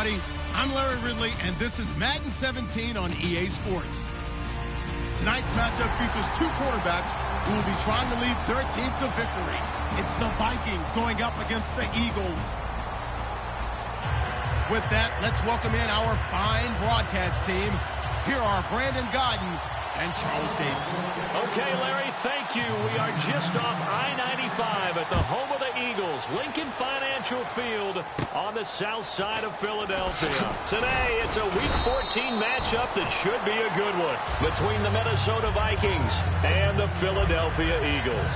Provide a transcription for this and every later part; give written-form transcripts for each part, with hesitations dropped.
everybody. I'm Larry Ridley, and this is Madden 17 on EA Sports. Tonight's matchup features two quarterbacks who will be trying to lead their team to victory. It's the Vikings going up against the Eagles. With that, let's welcome in our fine broadcast team. Here are Brandon Godden and Charles Davis. Okay, Larry, thank you. We are just off I-95 at the home of the Eagles, Lincoln Financial Field on the south side of Philadelphia. Today, it's a Week 14 matchup that should be a good one between the Minnesota Vikings and the Philadelphia Eagles.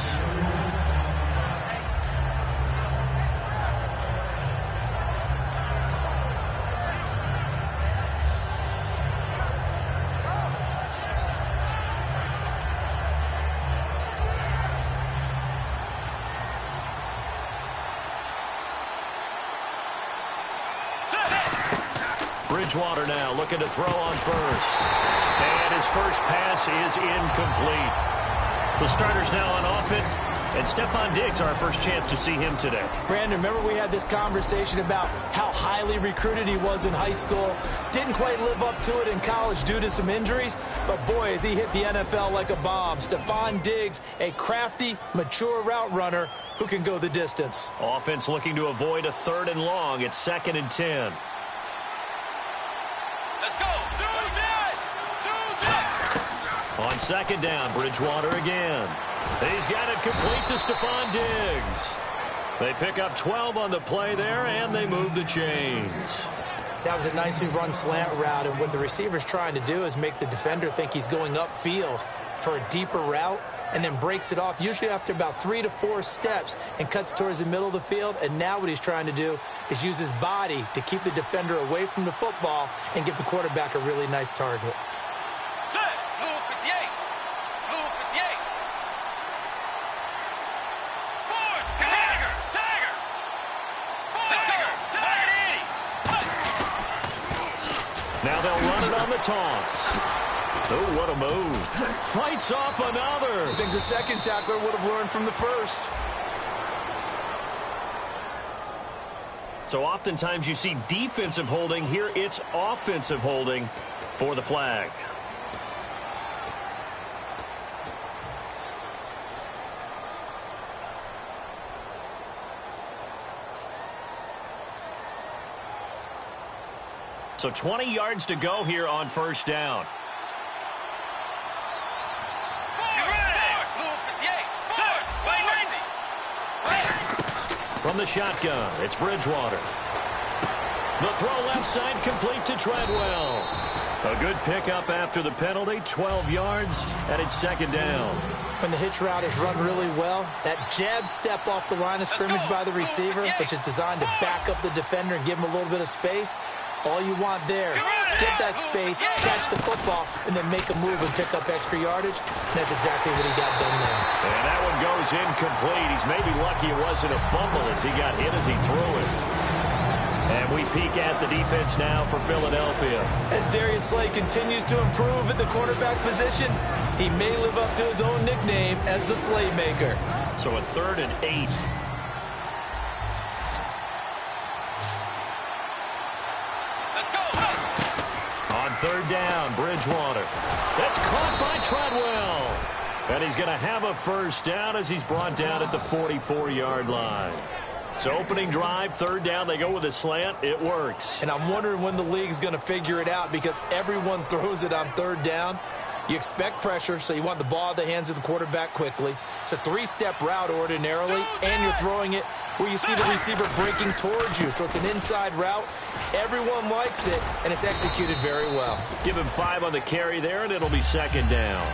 Bridgewater now looking to throw on first. And his first pass is incomplete. The starters now on offense. And Stephon Diggs, our first chance to see him today. Brandon, remember we had this conversation about how highly recruited he was in high school. Didn't quite live up to it in college due to some injuries. But, boy, as he hit the NFL like a bomb. Stephon Diggs, a crafty, mature route runner who can go the distance. Offense looking to avoid a 3rd and long. It's 2nd and 10. On 2nd down, Bridgewater again. He's got it complete to Stephon Diggs. They pick up 12 on the play there, and they move the chains. That was a nicely run slant route, and what the receiver's trying to do is make the defender think he's going upfield for a deeper route, and then breaks it off, usually after about 3 to 4 steps, and cuts towards the middle of the field. And now what he's trying to do is use his body to keep the defender away from the football and give the quarterback a really nice target. Now they'll run it on the toss. Oh, what a move. Fights off another. I think the second tackler would have learned from the first. So oftentimes you see defensive holding. Here it's offensive holding for the flag. So 20 yards to go here on 1st down. From the shotgun, it's Bridgewater. The throw left side complete to Treadwell. A good pickup after the penalty, 12 yards, and it's 2nd down. When the hitch route is run really well, that jab step off the line of scrimmage by the receiver, which is designed to back up the defender and give him a little bit of space, all you want there, get that space, catch the football, and then make a move and pick up extra yardage. And that's exactly what he got done there. And that one goes incomplete. He's maybe lucky it wasn't a fumble as he got hit as he threw it. And we peek at the defense now for Philadelphia. As Darius Slay continues to improve at the quarterback position, he may live up to his own nickname as the Slaymaker. So a 3rd and 8. On 3rd down, Bridgewater. That's caught by Treadwell. And he's going to have a 1st down as he's brought down at the 44-yard line. So opening drive, 3rd down, they go with a slant. It works. And I'm wondering when the league's going to figure it out because everyone throws it on 3rd down. You expect pressure, so you want the ball in the hands of the quarterback quickly. It's a 3-step route ordinarily, and you're throwing it where you see the receiver breaking towards you. So it's an inside route. Everyone likes it, and it's executed very well. Give him 5 on the carry there, and it'll be 2nd down.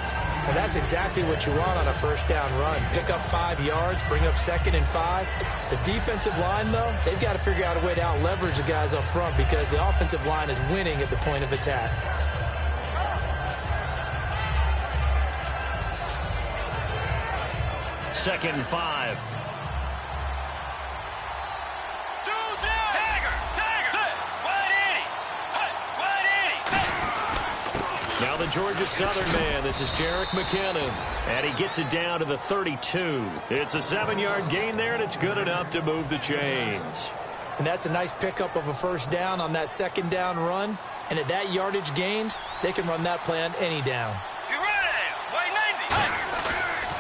And that's exactly what you want on a 1st down run. Pick up 5 yards, bring up 2nd and 5. The defensive line, though, they've got to figure out a way to out-leverage the guys up front because the offensive line is winning at the point of attack. Second and 5. Now the Georgia Southern man. This is Jerick McKinnon. And he gets it down to the 32. It's a 7-yard gain there, and it's good enough to move the chains. And that's a nice pickup of a first down on that second down run. And at that yardage gained, they can run that play on any down.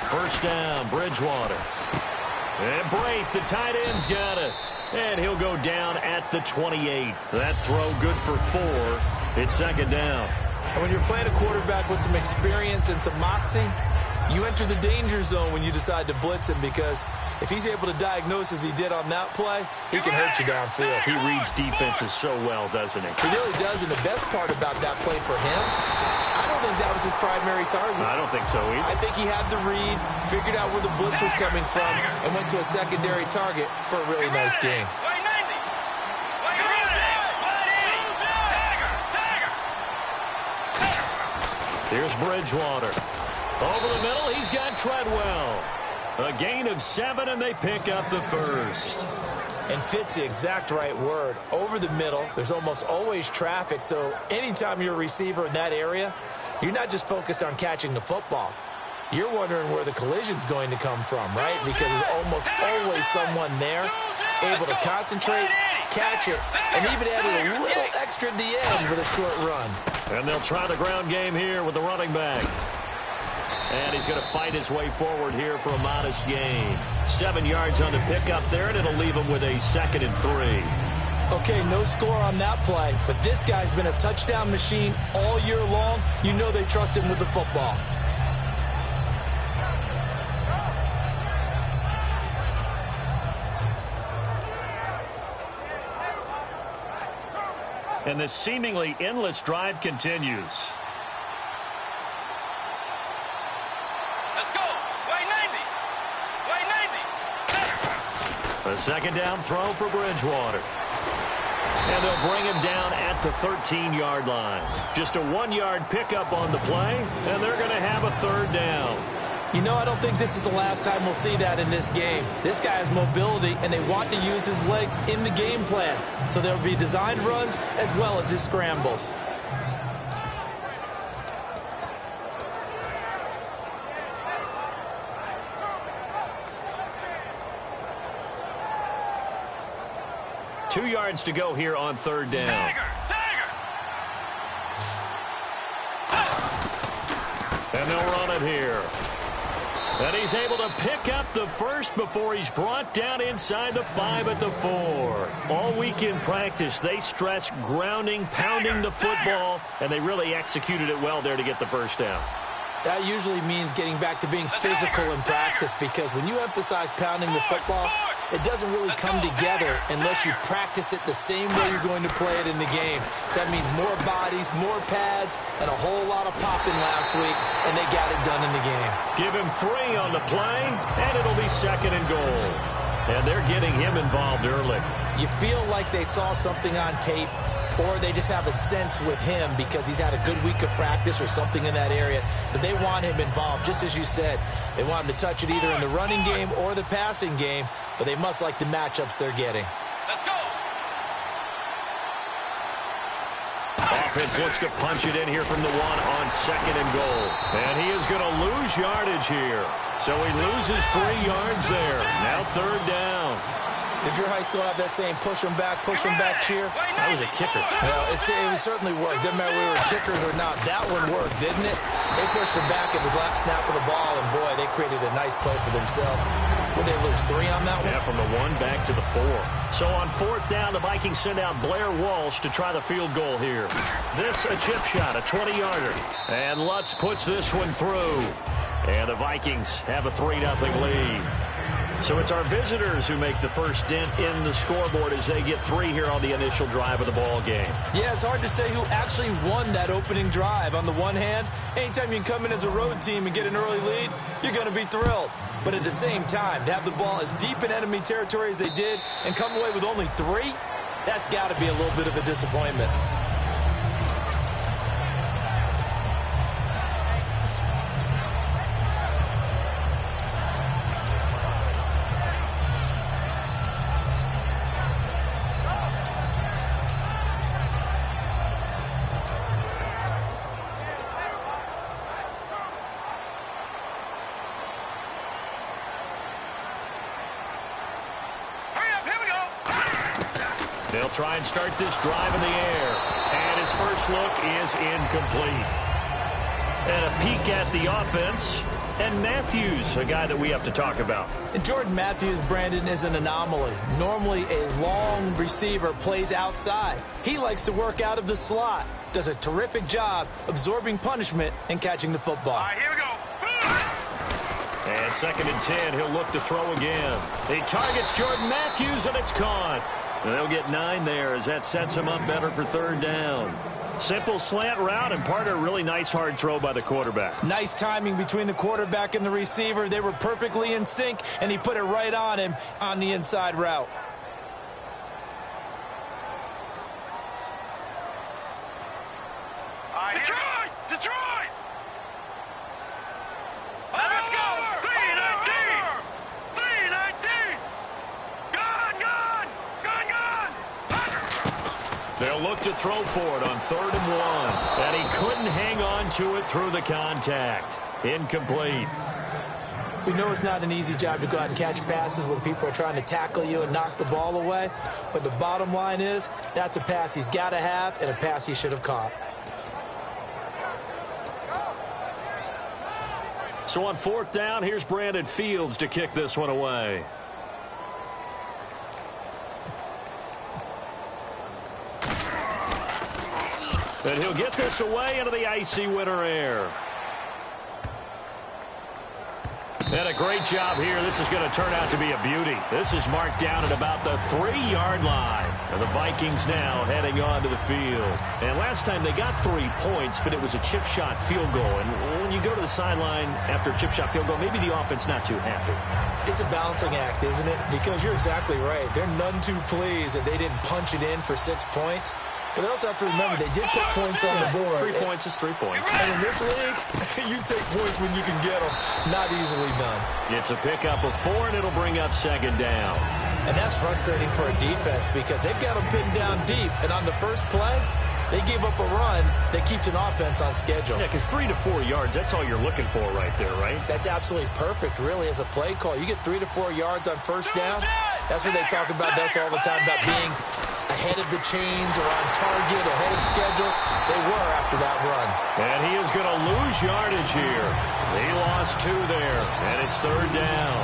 First down, Bridgewater. And Brate, the tight end's got it. And he'll go down at the 28. That throw good for 4. It's second down. And when you're playing a quarterback with some experience and some moxie, you enter the danger zone when you decide to blitz him, because if he's able to diagnose as he did on that play, he can hurt you downfield. He reads defenses so well, doesn't he? He really does, and the best part about that play for him, I don't think that was his primary target. I don't think so either. I think he had the read, figured out where the blitz was coming from, and went to a secondary target for a really nice game. Here's Bridgewater. Over the middle, he's got Treadwell. A gain of 7, and they pick up the first. And fits the exact right word. Over the middle, there's almost always traffic, so anytime you're a receiver in that area, you're not just focused on catching the football. You're wondering where the collision's going to come from, right? Because there's almost always someone there able to concentrate, catch it, and even added a little extra at the end with a short run. And they'll try the ground game here with the running back. And he's going to fight his way forward here for a modest gain. 7 yards on the pickup there, and it'll leave him with a 2nd and 3. Okay, no score on that play, but this guy's been a touchdown machine all year long. You know they trust him with the football. And this seemingly endless drive continues. Let's go. Way 90. Way 90. A second down throw for Bridgewater. And they'll bring him down at the 13-yard line. Just a 1-yard pickup on the play, and they're going to have a 3rd down. You know, I don't think this is the last time we'll see that in this game. This guy has mobility, and they want to use his legs in the game plan. So there'll be designed runs as well as his scrambles. Two yards to go here on 3rd down. And they'll run it here. And he's able to pick up the first before he's brought down inside the 5 at the 4. All week in practice, they stress grounding, pounding the football, and they really executed it well there to get the first down. That usually means getting back to being physical in practice, because when you emphasize pounding the football, it doesn't really come together unless you practice it the same way you're going to play it in the game. So that means more bodies, more pads, and a whole lot of popping last week, and they got it done in the game. Give him 3 on the play, and it'll be 2nd and goal. And they're getting him involved early. You feel like they saw something on tape, or they just have a sense with him because he's had a good week of practice or something in that area, but they want him involved. Just as you said, they want him to touch it either in the running game or the passing game, but they must like the matchups they're getting. Let's go. Offense looks to punch it in here from the 1 on 2nd and goal. And he is going to lose yardage here. So he loses 3 yards there. Now 3rd down. Did your high school have that same push them back cheer? I was a kicker. Well, it certainly worked. Didn't matter whether we were kickers or not. That one worked, didn't it? They pushed him back at his last snap of the ball, and boy, they created a nice play for themselves. Would they lose 3 on that one? Yeah, from the 1 back to the 4. So on 4th down, the Vikings send out Blair Walsh to try the field goal here. This a chip shot, a 20-yarder. And Lutz puts this one through. And the Vikings have a 3-0 lead. So it's our visitors who make the first dent in the scoreboard as they get 3 here on the initial drive of the ball game. Yeah, it's hard to say who actually won that opening drive. On the one hand, anytime you can come in as a road team and get an early lead, you're going to be thrilled. But at the same time, to have the ball as deep in enemy territory as they did and come away with only 3, that's got to be a little bit of a disappointment. They'll try and start this drive in the air. And his first look is incomplete. And a peek at the offense. And Matthews, a guy that we have to talk about. And Jordan Matthews, Brandon, is an anomaly. Normally, a long receiver plays outside. He likes to work out of the slot. Does a terrific job absorbing punishment and catching the football. All right, here we go. And 2nd and 10, he'll look to throw again. He targets Jordan Matthews, and it's caught. And they'll get 9 there as that sets him up better for 3rd down. Simple slant route, and part of a really nice hard throw by the quarterback. Nice timing between the quarterback and the receiver. They were perfectly in sync, and he put it right on him on the inside route. All right, Detroit! Detroit! Let's go! 319! 319! Gone! Gone! Gone! Gone! They'll look to throw for it on 3rd and 1. And he couldn't hang on to it through the contact. Incomplete. We know it's not an easy job to go out and catch passes when people are trying to tackle you and knock the ball away. But the bottom line is, that's a pass he's got to have and a pass he should have caught. So on 4th down, here's Brandon Fields to kick this one away. And he'll get this away into the icy winter air. And a great job here. This is going to turn out to be a beauty. This is marked down at about the 3-yard line. And the Vikings now heading onto the field. And last time they got 3 points, but it was a chip shot field goal. And when you go to the sideline after a chip shot field goal, maybe the offense not too happy. It's a balancing act, isn't it? Because you're exactly right. They're none too pleased that they didn't punch it in for 6 points. But they also have to remember they did put points on the board. 3 points is 3 points. And in this league, you take points when you can get them. Not easily done. It's a pickup of 4, and it'll bring up 2nd down. And that's frustrating for a defense because they've got them pinned down deep. And on the first play, they give up a run that keeps an offense on schedule. Yeah, because 3 to 4 yards, that's all you're looking for right there, right? That's absolutely perfect, really, as a play call. You get 3 to 4 yards on first down. That's what they talk about us all the time, about being ahead of the chains or on target, ahead of schedule. They were after that run. And he is going to lose yardage here. He lost 2 there, and it's 3rd down.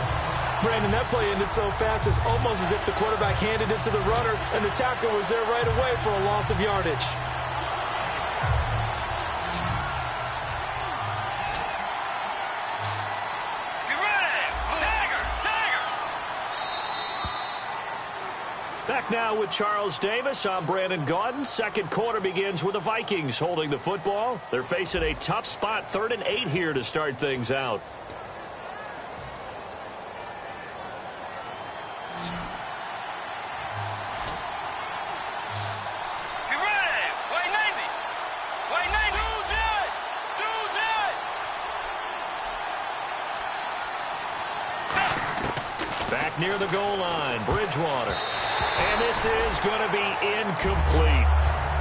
Brandon, that play ended so fast, it's almost as if the quarterback handed it to the runner, and the tackle was there right away for a loss of yardage. Back now with Charles Davis. I'm Brandon Gaudin. 2nd quarter begins with the Vikings holding the football. They're facing a tough spot, 3rd and 8 here to start things out. Get ready! White 90! White 90! Back near the goal line, Bridgewater. And this is going to be incomplete.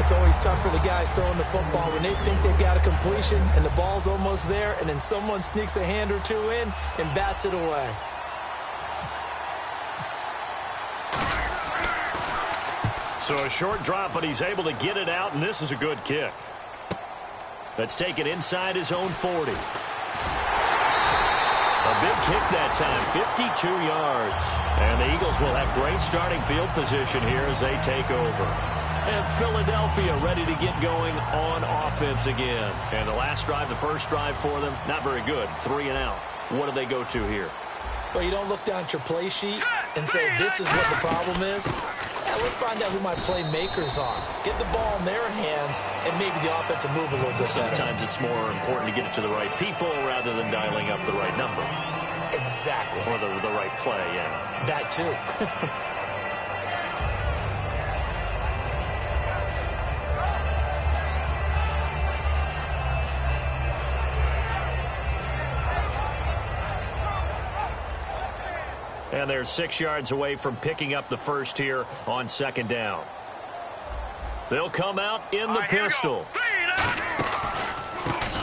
It's always tough for the guys throwing the football when they think they've got a completion and the ball's almost there, and then someone sneaks a hand or 2 in and bats it away. So a short drop, but he's able to get it out, and this is a good kick. Let's take it inside his own 40. A big kick that time, 52 yards. And the Eagles will have great starting field position here as they take over. And Philadelphia ready to get going on offense again. And the last drive, the first drive for them, not very good. 3 and out. What do they go to here? Well, you don't look down at your play sheet and say, this is what the problem is. Yeah, let's find out who my playmakers are. Get the ball in their hands, and maybe the offense will move a little bit better. Sometimes it's more important to get it to the right people rather than dialing up the right number. Exactly. Or the right play, yeah. That too. And they're 6 yards away from picking up the first here on 2nd down. They'll come out in the pistol.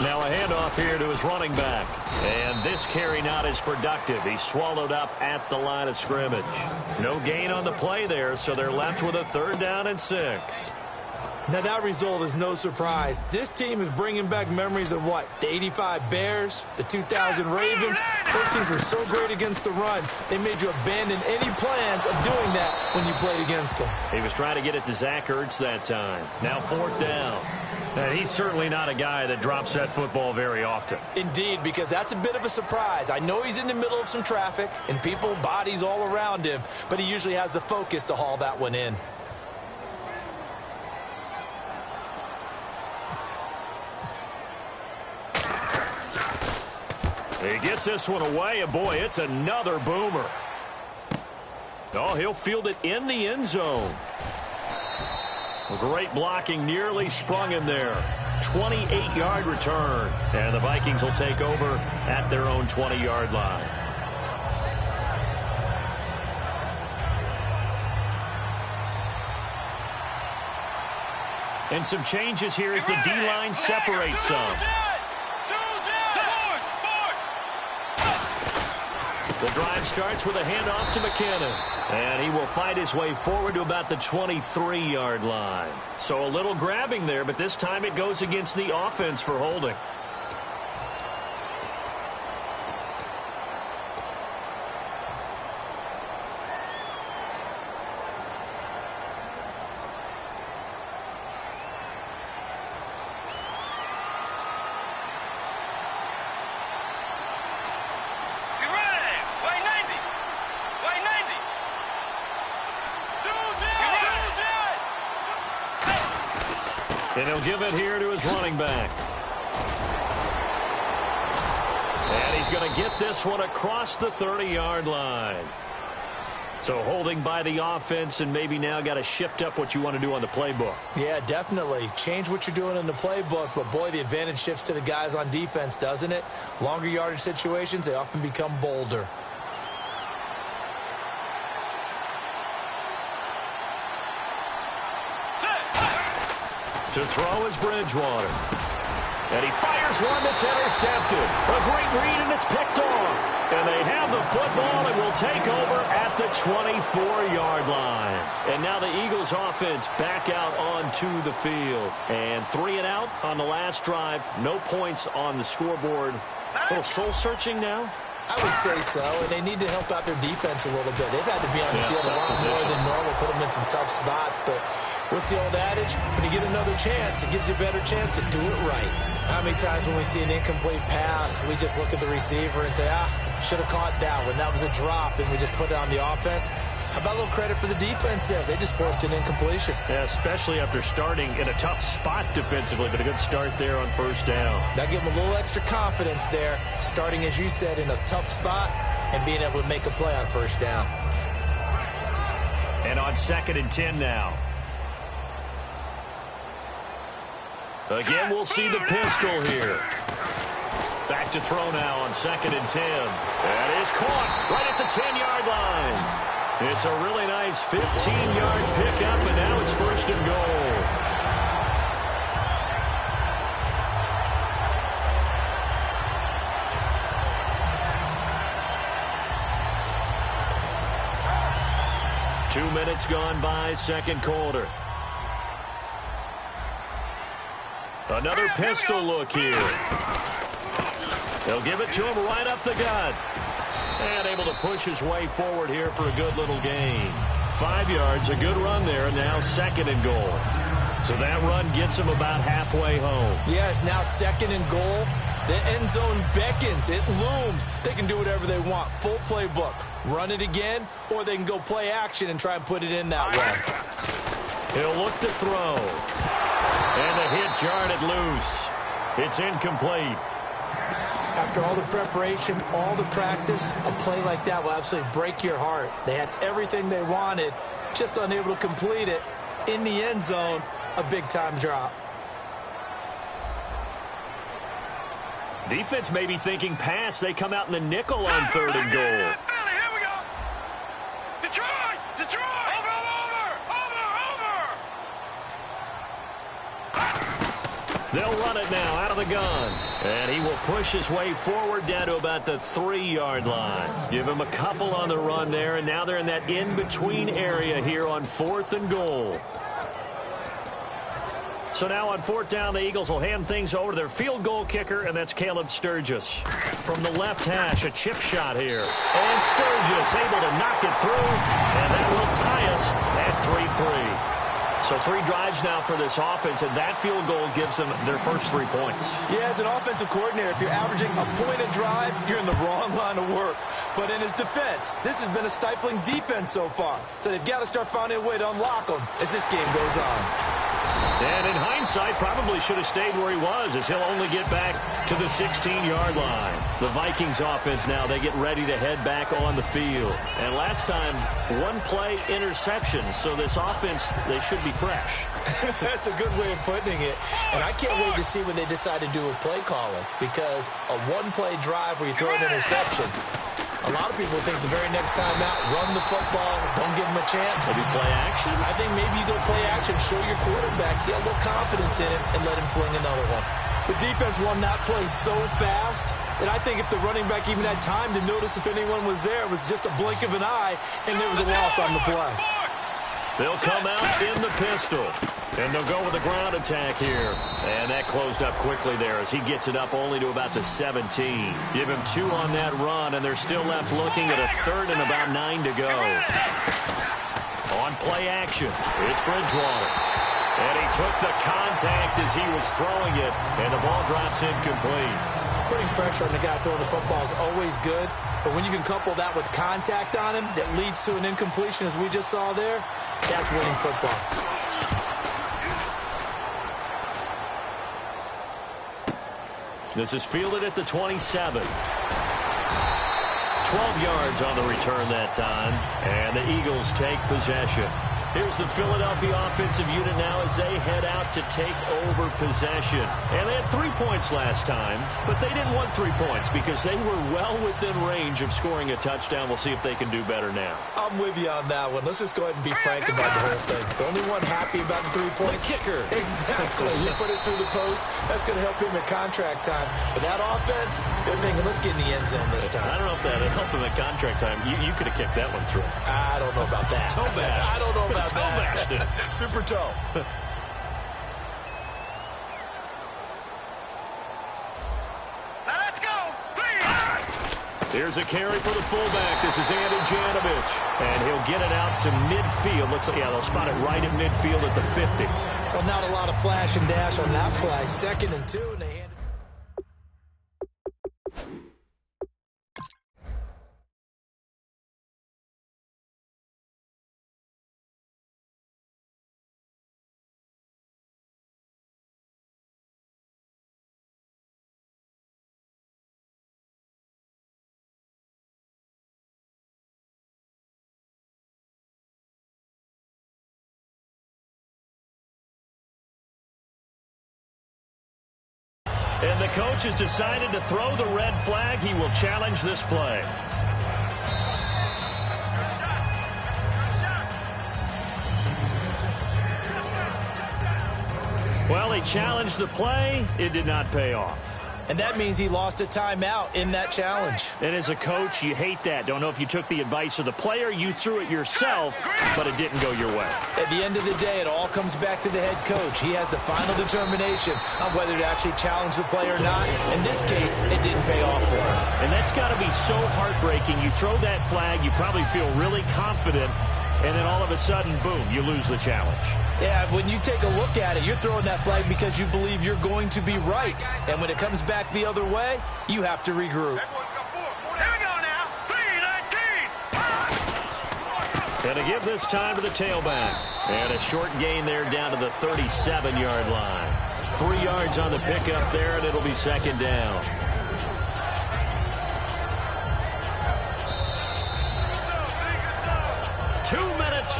Now a handoff here to his running back. And this carry not as productive. He's swallowed up at the line of scrimmage. No gain on the play there, so they're left with a 3rd down and 6. Now, that result is no surprise. This team is bringing back memories of what? The 85 Bears, the 2000 Ravens. Those teams were so great against the run, they made you abandon any plans of doing that when you played against them. He was trying to get it to Zach Ertz that time. Now 4th down. And he's certainly not a guy that drops that football very often. Indeed, because that's a bit of a surprise. I know he's in the middle of some traffic and people, bodies all around him, but he usually has the focus to haul that one in. He gets this one away, and boy, it's another boomer. Oh, he'll field it in the end zone. Great blocking, nearly sprung him there. 28-yard return, and the Vikings will take over at their own 20-yard line. And some changes here as the D-line separates some. The drive starts with a handoff to McKinnon. And he will fight his way forward to about the 23-yard line. So a little grabbing there, but this time it goes against the offense for holding. And he'll give it here to his running back. And he's going to get this one across the 30-yard line. So holding by the offense, and maybe now got to shift up what you want to do on the playbook. Yeah, definitely. Change what you're doing in the playbook, but boy, the advantage shifts to the guys on defense, doesn't it? Longer yardage situations, they often become bolder. To throw is Bridgewater. And he fires one that's intercepted. A great read, and it's picked off. And they have the football and will take over at the 24-yard line. And now the Eagles offense back out onto the field. And 3 and out on the last drive. No points on the scoreboard. A little soul-searching now? I would say so, and they need to help out their defense a little bit. They've had to be on the field a lot more than normal, put them in some tough spots. But what's the old adage? When you get another chance, it gives you a better chance to do it right. How many times when we see an incomplete pass, we just look at the receiver and say, should have caught that one. That was a drop, and we just put it on the offense. How about a little credit for the defense there? They just forced an incompletion. Yeah, especially after starting in a tough spot defensively, but a good start there on first down. That gave them a little extra confidence there, starting, as you said, in a tough spot and being able to make a play on first down. And on 2nd and 10 now. Again, we'll see the pistol here. Back to throw now on 2nd and 10. That is caught right at the 10-yard line. It's a really nice 15-yard pickup, and now it's 1st and goal. Two minutes gone by, second quarter. Another pistol look here. They'll give it to him right up the gut. And able to push his way forward here for a good little gain. 5 yards, a good run there, and now 2nd and goal. So that run gets him about halfway home. Yes, now 2nd and goal. The end zone beckons. It looms. They can do whatever they want. Full playbook. Run it again, or they can go play action and try and put it in that way. He'll look to throw. And the hit jarred it loose. It's incomplete. After all the preparation, all the practice, a play like that will absolutely break your heart. They had everything they wanted, just unable to complete it. In the end zone, a big-time drop. Defense may be thinking pass. They come out in the nickel on 3rd and goal. Here we go. Detroit! Detroit! Over! They'll run it now out of the gun. And he will push his way forward down to about the 3-yard line. Give him a couple on the run there, and now they're in that in-between area here on 4th and goal. So now on 4th down, the Eagles will hand things over to their field goal kicker, and that's Caleb Sturgis. From the left hash, a chip shot here. And Sturgis able to knock it through, and that will tie us at 3-3. So 3 drives now for this offense, and that field goal gives them their first 3 points. Yeah, as an offensive coordinator, if you're averaging a point a drive, you're in the wrong line of work. But in his defense, this has been a stifling defense so far. So they've got to start finding a way to unlock them as this game goes on. And in hindsight, probably should have stayed where he was, as he'll only get back to the 16-yard line. The Vikings offense now, they get ready to head back on the field. And last time, 1-play interception, so this offense, they should be fresh. That's a good way of putting it. And I can't wait to see when they decide to do a play calling, because a 1-play drive where you throw an interception, a lot of people think the very next time out, run the football, don't give him a chance. Maybe play action? I think maybe you go play action, show your quarterback, get a little confidence in him, and let him fling another one. The defense won that play so fast that I think if the running back even had time to notice if anyone was there, it was just a blink of an eye, and there was a loss on the play. They'll come out in the pistol, and they'll go with a ground attack here. And that closed up quickly there as he gets it up only to about the 17. Give him 2 on that run, and they're still left looking at a 3rd and about 9 to go. On play action, it's Bridgewater. And he took the contact as he was throwing it, and the ball drops incomplete. Putting pressure on the guy throwing the football is always good, but when you can couple that with contact on him that leads to an incompletion, as we just saw there, that's winning football. This is fielded at the 27. 12 yards on the return that time, and the Eagles take possession. Here's the Philadelphia offensive unit now as they head out to take over possession. And they had 3 points last time, but they didn't want 3 points because they were well within range of scoring a touchdown. We'll see if they can do better now. I'm with you on that one. Let's just go ahead and be frank about the whole thing. The only one happy about the 3-point. The kicker. Exactly. You put it through the post. That's going to help him at contract time. But that offense, they're thinking, let's get in the end zone this time. I don't know if that would help him at contract time. You could have kicked that one through. I don't know about that. Toe bash. I don't know about Toe bashed it. Super toe. Now let's go. Here's a carry for the fullback. This is Andy Janovich. And he'll get it out to midfield. They'll spot it right at midfield at the 50. Well, not a lot of flash and dash on that play. 2nd and 2, and they hand it. And the coach has decided to throw the red flag. He will challenge this play. Well, he challenged the play. It did not pay off. And that means he lost a timeout in that challenge. And as a coach, you hate that. Don't know if you took the advice of the player, you threw it yourself, but it didn't go your way. At the end of the day, it all comes back to the head coach. He has the final determination on whether to actually challenge the play or not. In this case, it didn't pay off for him. And that's got to be so heartbreaking. You throw that flag, you probably feel really confident, and then all of a sudden, boom, you lose the challenge. Yeah, when you take a look at it, you're throwing that flag because you believe you're going to be right. And when it comes back the other way, you have to regroup. Here we go now. 3-19. And to give this time to the tailback. And a short gain there down to the 37-yard line. 3 yards on the pickup there, and it'll be 2nd down.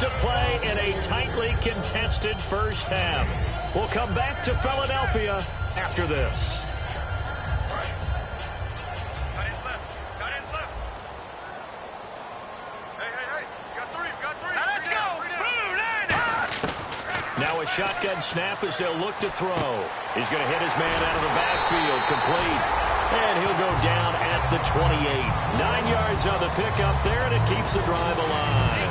To play in a tightly contested first half. We'll come back to Philadelphia after this. Now let's go. Now a shotgun snap as they'll look to throw. He's going to hit his man out of the backfield, complete. And he'll go down at the 28. 9 yards on the pickup there, and it keeps the drive alive.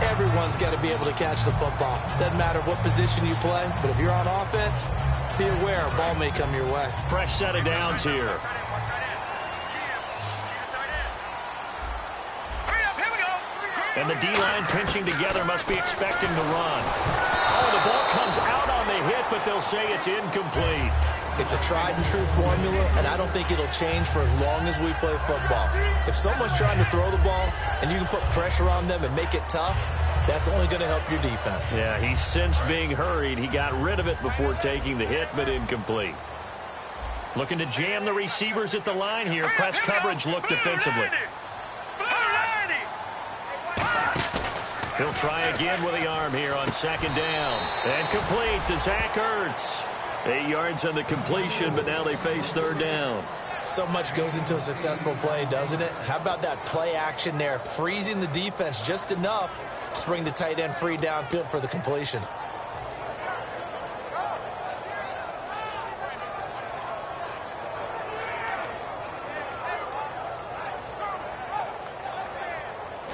Everyone's got to be able to catch the football. Doesn't matter what position you play, but if you're on offense, be aware a ball may come your way. Fresh set of downs here. And the D-line pinching together, must be expecting to run. Oh, the ball comes out on the hit, but they'll say it's incomplete. It's a tried-and-true formula, and I don't think it'll change for as long as we play football. If someone's trying to throw the ball and you can put pressure on them and make it tough, that's only going to help your defense. Yeah, he's since being hurried. He got rid of it before taking the hit, but incomplete. Looking to jam the receivers at the line here. Press coverage look defensively. He'll try again with the arm here on second down. And complete to Zach Ertz. 8 yards on the completion, but now they face third down. So much goes into a successful play, doesn't it? How about that play action there? Freezing the defense just enough to bring the tight end free downfield for the completion.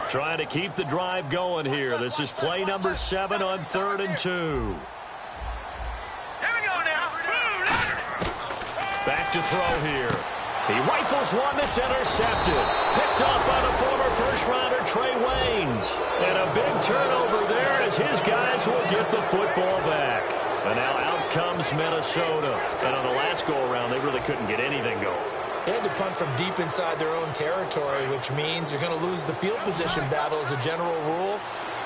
Trying to keep the drive going here. This is play number 7 on 3rd and 2. Back to throw here. He rifles one that's intercepted. Picked off by the former first-rounder Trey Waynes. And a big turnover there as his guys will get the football back. And now out comes Minnesota. And on the last go-around, they really couldn't get anything going. They had to punt from deep inside their own territory, which means you're going to lose the field position battle as a general rule.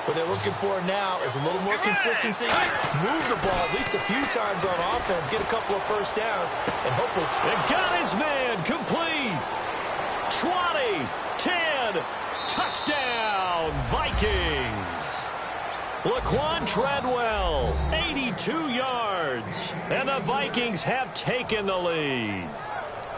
What they're looking for now is a little more consistency. Move the ball at least a few times on offense, get a couple of first downs, and hopefully... And got his man complete. 20, 10, touchdown, Vikings. Laquan Treadwell, 82 yards. And the Vikings have taken the lead.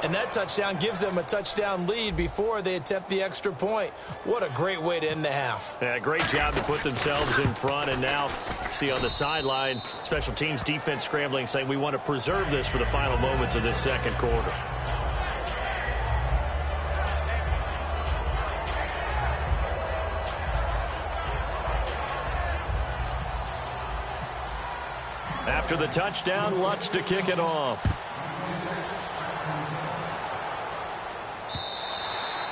And that touchdown gives them a touchdown lead before they attempt the extra point. What a great way to end the half. Yeah, great job to put themselves in front. And now, see on the sideline, special teams defense scrambling, saying we want to preserve this for the final moments of this second quarter. After the touchdown, Lutz to kick it off.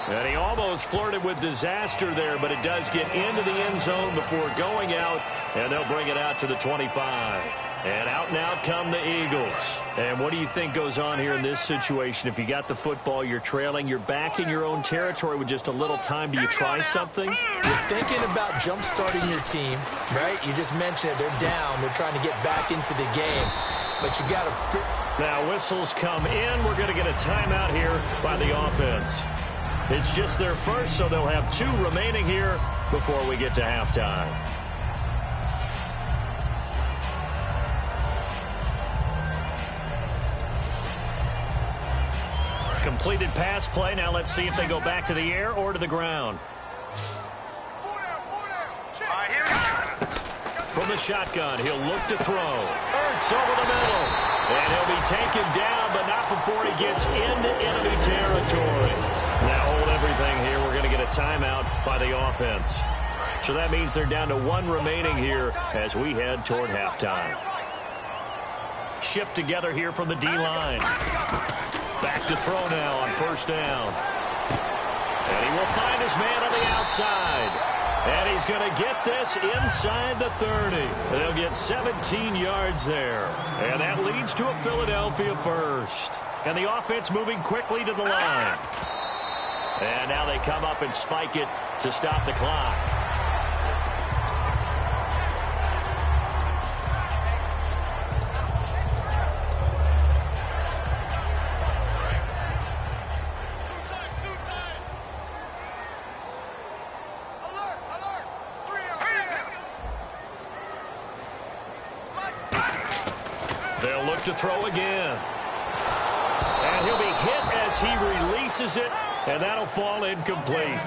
And he almost flirted with disaster there, but it does get into the end zone before going out, and they'll bring it out to the 25. And out come the Eagles. And what do you think goes on here in this situation? If you got the football, you're trailing, you're back in your own territory with just a little time. Do you try something? You're thinking about jump-starting your team, right? You just mentioned it. They're down. They're trying to get back into the game. But you got to... Now whistles come in. We're going to get a timeout here by the offense. It's just their first, so they'll have 2 remaining here before we get to halftime. Completed pass play. Now let's see if they go back to the air or to the ground. From the shotgun, he'll look to throw. Ertz over the middle. And he'll be taken down, but not before he gets into enemy territory. Now hold everything here. We're going to get a timeout by the offense. So that means they're down to 1 remaining here as we head toward halftime. Shift together here from the D-line. Back to throw now on first down. And he will find his man on the outside. And he's going to get this inside the 30. They'll get 17 yards there. And that leads to a Philadelphia first. And the offense moving quickly to the line. And now they come up and spike it to stop the clock. They'll look to throw again. And he'll be hit as he releases it. And that'll fall incomplete.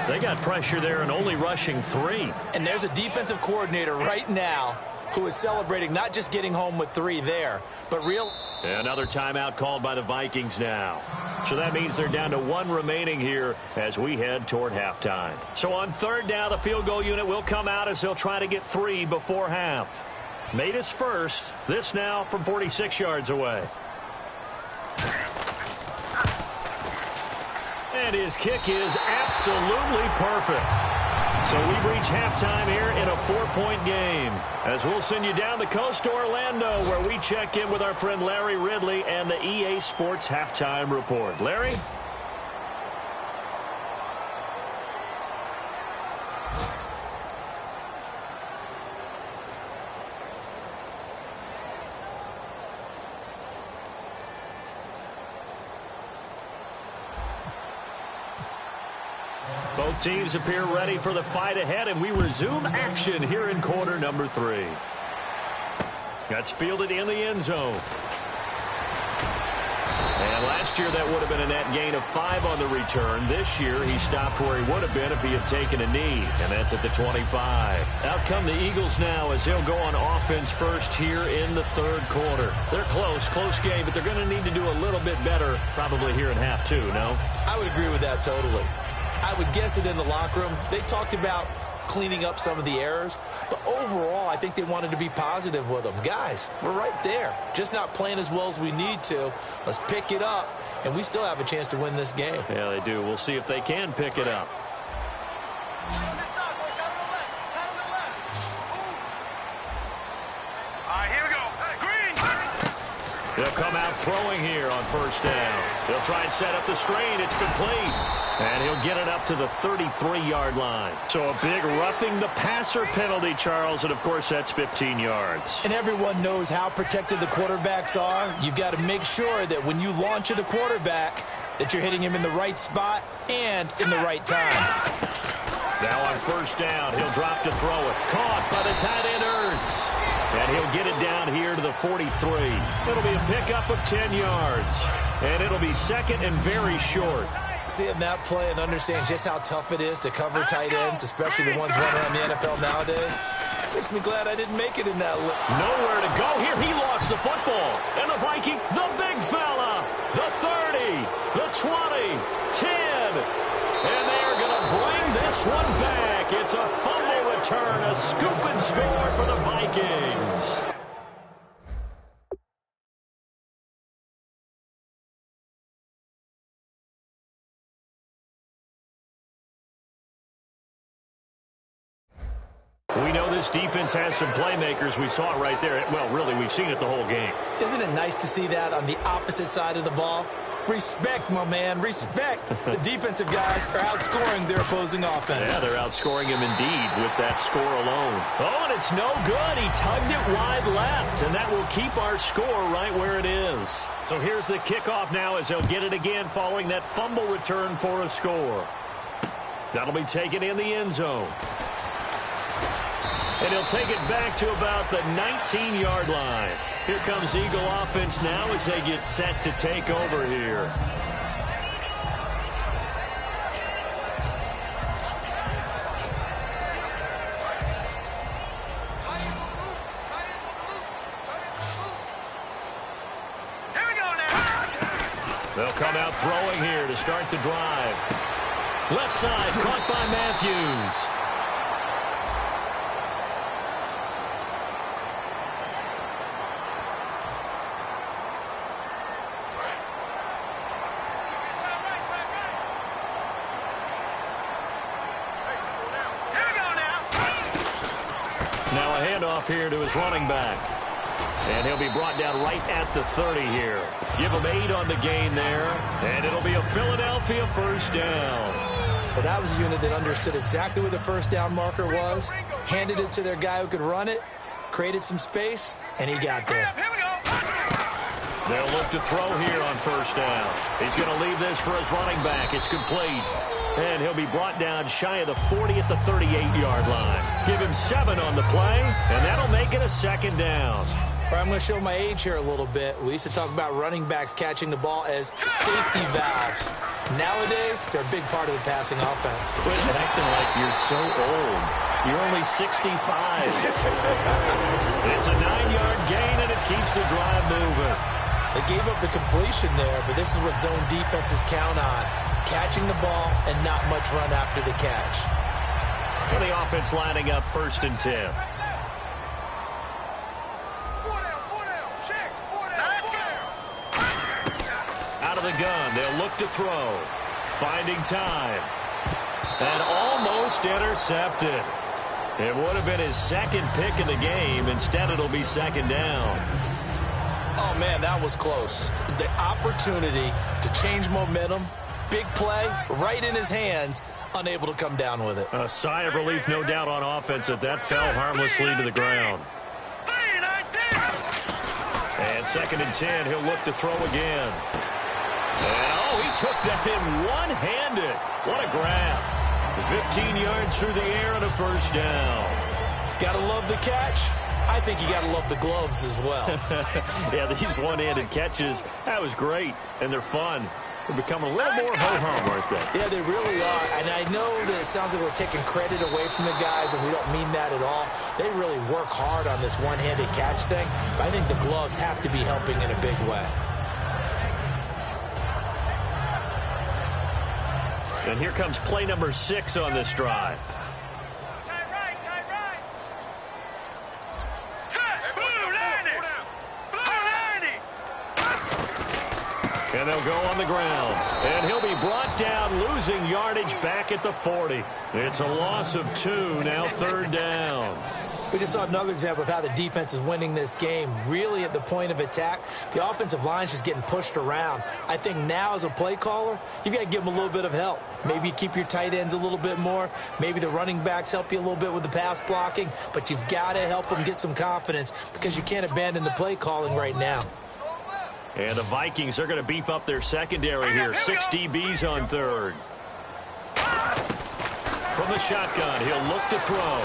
They got pressure there and only rushing 3. And there's a defensive coordinator right now who is celebrating not just getting home with 3 there, but real. Another timeout called by the Vikings now. So that means they're down to 1 remaining here as we head toward halftime. So on 3rd down, the field goal unit will come out as they'll try to get 3 before half. Made his first. This now from 46 yards away. And his kick is absolutely perfect. So we reach halftime here in a 4-point game. As we'll send you down the coast to Orlando, where we check in with our friend Larry Ridley and the EA Sports Halftime Report. Larry? Both teams appear ready for the fight ahead, and we resume action here in quarter number 3. That's fielded in the end zone. And last year that would have been a net gain of 5 on the return. This year he stopped where he would have been if he had taken a knee, and that's at the 25. Out come the Eagles now as they'll go on offense first here in the 3rd quarter. They're close game, but they're going to need to do a little bit better probably here in half 2, no? I would agree with that totally. I would guess it in the locker room. They talked about cleaning up some of the errors, but overall, I think they wanted to be positive with them. Guys, we're right there. Just not playing as well as we need to. Let's pick it up, and we still have a chance to win this game. Yeah, they do. We'll see if they can pick it up. They'll come out throwing here on 1st down. They'll try and set up the screen. It's complete. And he'll get it up to the 33-yard line. So a big roughing the passer penalty, Charles, and of course that's 15 yards. And everyone knows how protected the quarterbacks are. You've got to make sure that when you launch at a quarterback that you're hitting him in the right spot and in the right time. Now on 1st down, he'll drop to throw it. Caught by the tight end, Ertz. And he'll get it down here to the 43. It'll be a pickup of 10 yards. And it'll be 2nd and very short. Seeing that play and understand just how tough it is to cover tight ends, especially the ones running around the NFL nowadays, makes me glad I didn't make it in that. Nowhere to go here. He lost the football. And the Viking, the big fella, the 30, the 20, 10. And they're going to bring this one back. It's a fumble return, a scoop and score for the Vikings. We know this defense has some playmakers. We saw it right there. Well, really, we've seen it the whole game. Isn't it nice to see that on the opposite side of the ball? Respect, my man, respect. The defensive guys are outscoring their opposing offense. Yeah, they're outscoring him indeed with that score alone. Oh, and it's no good. He tugged it wide left, and that will keep our score right where it is. So here's the kickoff now as they'll get it again following that fumble return for a score. That'll be taken in the end zone. And he'll take it back to about the 19-yard line. Here comes Eagle offense now as they get set to take over here. Here we go now. They'll come out throwing here to start the drive. Left side caught by Matthews. Now a handoff here to his running back. And he'll be brought down right at the 30 here. Give him 8 on the gain there. And it'll be a Philadelphia 1st down. Well, that was a unit that understood exactly where the 1st down marker was, handed it to their guy who could run it, created some space, and he got there. Here we go. They'll look to throw here on 1st down. He's going to leave this for his running back. It's complete. And he'll be brought down shy of the 40 at the 38-yard line. Give him 7 on the play, and that'll make it a 2nd down. All right, I'm going to show my age here a little bit. We used to talk about running backs catching the ball as safety valves. Nowadays, they're a big part of the passing offense. Quit acting like you're so old. You're only 65. It's a 9-yard gain, and it keeps the drive moving. They gave up the completion there, but this is what zone defenses count on. Catching the ball and not much run after the catch. And the offense lining up 1st and 10. Out of the gun, they'll look to throw. Finding time. And almost intercepted. It would have been his 2nd pick in the game. Instead, it'll be 2nd down. Oh, man, that was close. The opportunity to change momentum, big play, right in his hands, unable to come down with it. A sigh of relief, no doubt, on offense that fell harmlessly to the ground. And 2nd and 10, he'll look to throw again. And, oh, he took that in one-handed. What a grab. 15 yards through the air and a 1st down. Gotta love the catch. I think you gotta love the gloves as well. Yeah, these one-handed catches, that was great, and they're fun. They're becoming a little more ho-hum, aren't they? Yeah, they really are. And I know that it sounds like we're taking credit away from the guys, and we don't mean that at all. They really work hard on this one-handed catch thing, but I think the gloves have to be helping in a big way. And here comes play number 6 on this drive. And they'll go on the ground. And he'll be brought down, losing yardage back at the 40. It's a loss of 2, now 3rd down. We just saw another example of how the defense is winning this game. Really at the point of attack, the offensive line's just getting pushed around. I think now as a play caller, you've got to give them a little bit of help. Maybe you keep your tight ends a little bit more. Maybe the running backs help you a little bit with the pass blocking. But you've got to help them get some confidence because you can't abandon the play calling right now. And the Vikings are going to beef up their secondary here. 6 DBs on 3rd. From the shotgun, he'll look to throw.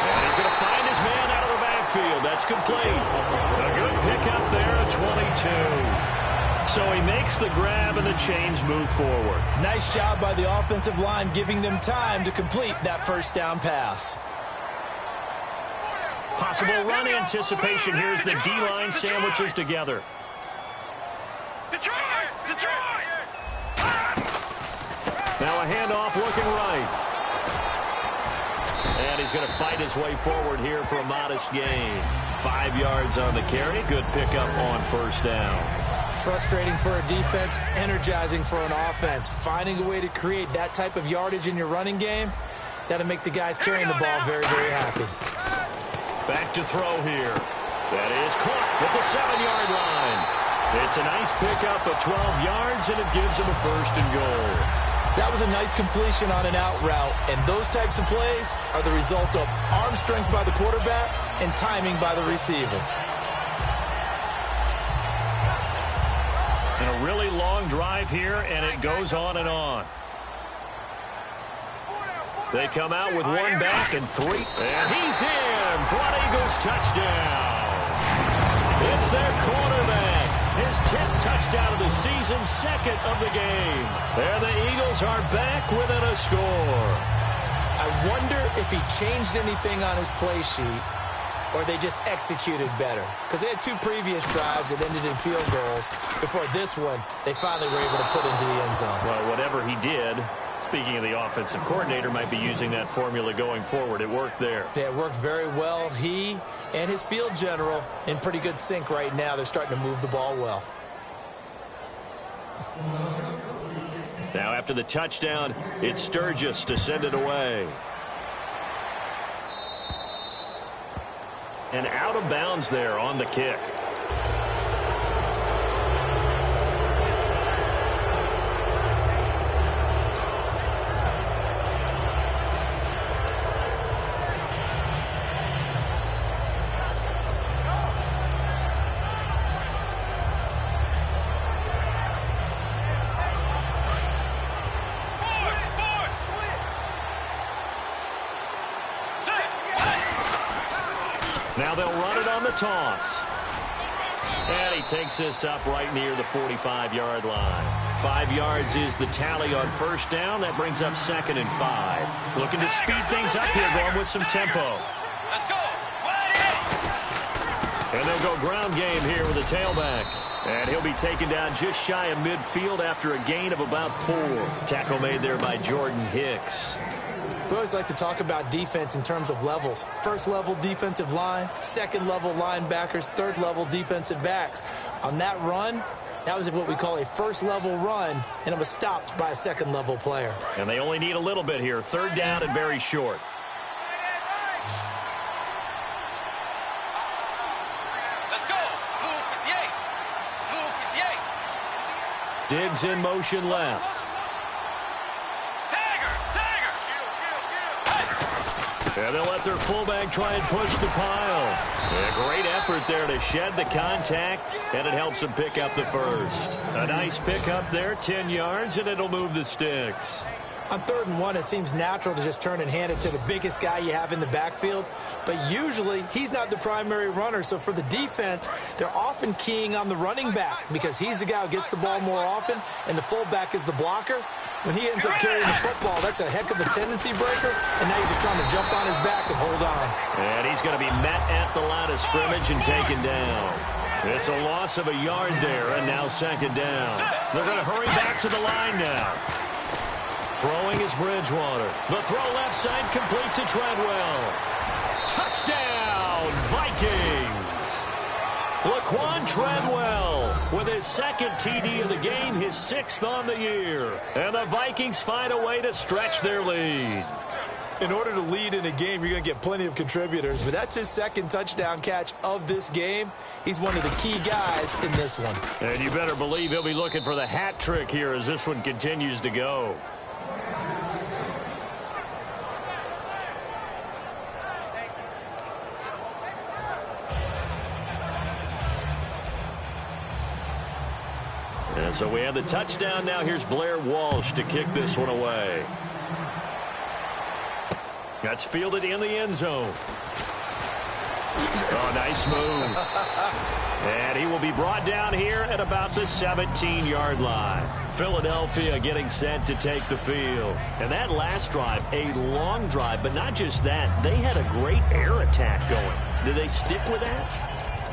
And he's going to find his man out of the backfield. That's complete. A good pickup there at 22. So he makes the grab and the chains move forward. Nice job by the offensive line giving them time to complete that 1st down pass. Possible run anticipation. Here's the D-line sandwiches together. Now a handoff looking right. And he's going to fight his way forward here for a modest gain. 5 yards on the carry. Good pickup on 1st down. Frustrating for a defense, energizing for an offense. Finding a way to create that type of yardage in your running game, that'll make the guys carrying the ball very, very happy. Back to throw here. That is caught at the 7-yard line. It's a nice pickup of 12 yards, and it gives him a 1st and goal. That was a nice completion on an out route, and those types of plays are the result of arm strength by the quarterback and timing by the receiver. And a really long drive here, and it goes on and on. They come out with 1 back and 3. And he's in for an Eagles touchdown. It's their quarterback. His 10th touchdown of the season, 2nd of the game. And the Eagles are back within a score. I wonder if he changed anything on his play sheet or they just executed better. Because they had 2 previous drives that ended in field goals. Before this one, they finally were able to put into the end zone. Well, whatever he did, speaking of the offensive coordinator, might be using that formula going forward. It worked there. Yeah, it worked very well. He and his field general in pretty good sync right now. They're starting to move the ball well. Now after the touchdown, it's Sturgis to send it away. And out of bounds there on the kick. Now they'll run it on the toss. And he takes this up right near the 45-yard line. 5 yards is the tally on first down. That brings up 2nd and 5. Looking to speed things up here, going with some tempo. Let's go. And they'll go ground game here with a tailback. And he'll be taken down just shy of midfield after a gain of about 4. Tackle made there by Jordan Hicks. We always like to talk about defense in terms of levels. First level defensive line, second level linebackers, third level defensive backs. On that run, that was what we call a first level run, and it was stopped by a second level player. And they only need a little bit here. 3rd down and very short. Let's go. Blue 58. Blue 58. Diggs in motion left. And they'll let their fullback try and push the pile. A great effort there to shed the contact, and it helps him pick up the first. A nice pickup there, 10 yards, and it'll move the sticks. On 3rd and 1, it seems natural to just turn and hand it to the biggest guy you have in the backfield. But usually, he's not the primary runner. So for the defense, they're often keying on the running back because he's the guy who gets the ball more often, and the fullback is the blocker. When he ends up carrying the football, that's a heck of a tendency breaker, and now you're just trying to jump on his back and hold on. And he's going to be met at the line of scrimmage and taken down. It's a loss of a yard there, and now 2nd down. They're going to hurry back to the line now. Throwing is Bridgewater. The throw left side complete to Treadwell. Touchdown, Vikings! Laquan Treadwell with his 2nd TD of the game, his 6th on the year. And the Vikings find a way to stretch their lead. In order to lead in a game, you're going to get plenty of contributors, but that's his 2nd touchdown catch of this game. He's one of the key guys in this one. And you better believe he'll be looking for the hat trick here as this one continues to go. And so we have the touchdown. Now here's Blair Walsh to kick this one away. That's fielded in the end zone. Oh, nice move. And he will be brought down here at about the 17-yard line. Philadelphia getting set to take the field. And that last drive, a long drive, but not just that. They had a great air attack going. Did they stick with that?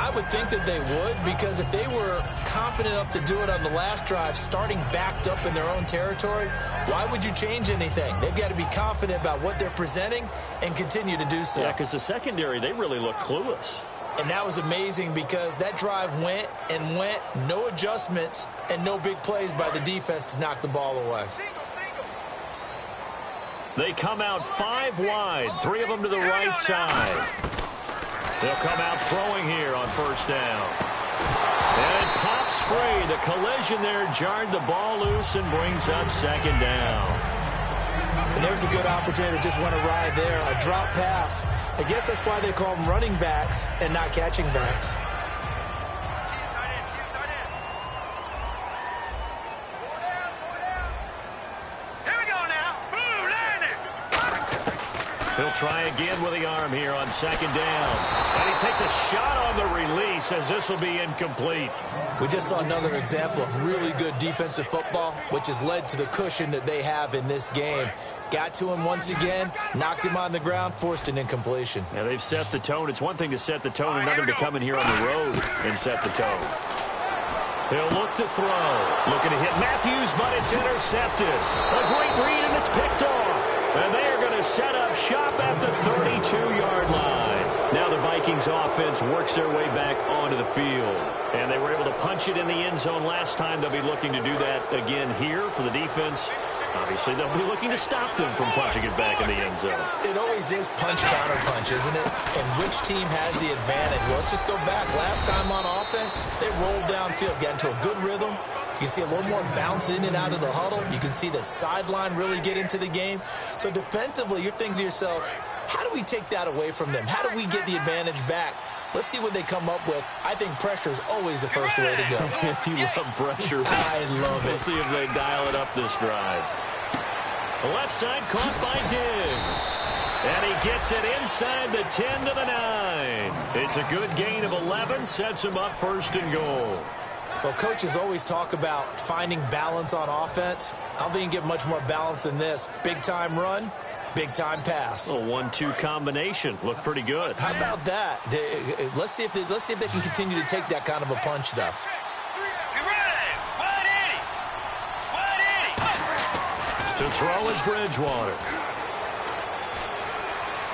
I would think that they would, because if they were competent enough to do it on the last drive, starting backed up in their own territory, why would you change anything? They've got to be confident about what they're presenting and continue to do so. Yeah, because the secondary, they really look clueless. And that was amazing because that drive went and went, no adjustments and no big plays by the defense to knock the ball away. They come out 5 wide, 3 of them to the right side. They'll come out throwing here on 1st down. And it pops free. The collision there jarred the ball loose and brings up 2nd down. And there's a good opportunity to just want to ride there. A drop pass. I guess that's why they call them running backs and not catching backs. He'll try again with the arm here on 2nd down. And he takes a shot on the release as this will be incomplete. We just saw another example of really good defensive football, which has led to the cushion that they have in this game. Got to him once again, knocked him on the ground, forced an incompletion. Yeah, they've set the tone. It's one thing to set the tone, another to come in here on the road and set the tone. He'll look to throw. Looking to hit Matthews, but it's intercepted. A great read, and it's picked off. And they are going to set up shop at the 32-yard line. Now the Vikings offense works their way back onto the field. And they were able to punch it in the end zone last time. They'll be looking to do that again here for the defense. Obviously, they'll be looking to stop them from punching it back in the end zone. It always is punch-counter-punch, isn't it? And which team has the advantage? Well, let's just go back. Last time on offense, they rolled downfield, got into a good rhythm. You can see a little more bounce in and out of the huddle. You can see the sideline really get into the game. So defensively, you're thinking to yourself, how do we take that away from them? How do we get the advantage back? Let's see what they come up with. I think pressure is always the first way to go. You love pressure. I love it. We'll see if they dial it up this drive. The left side caught by Diggs. And he gets it inside the 10 to the 9. It's a good gain of 11, sets him up 1st and goal. Well, coaches always talk about finding balance on offense. I don't think you can get much more balance than this. Big-time run, big-time pass. A 1-2 combination. Looked pretty good. How about that? Let's see if they can continue to take that kind of a punch, though. To throw is Bridgewater.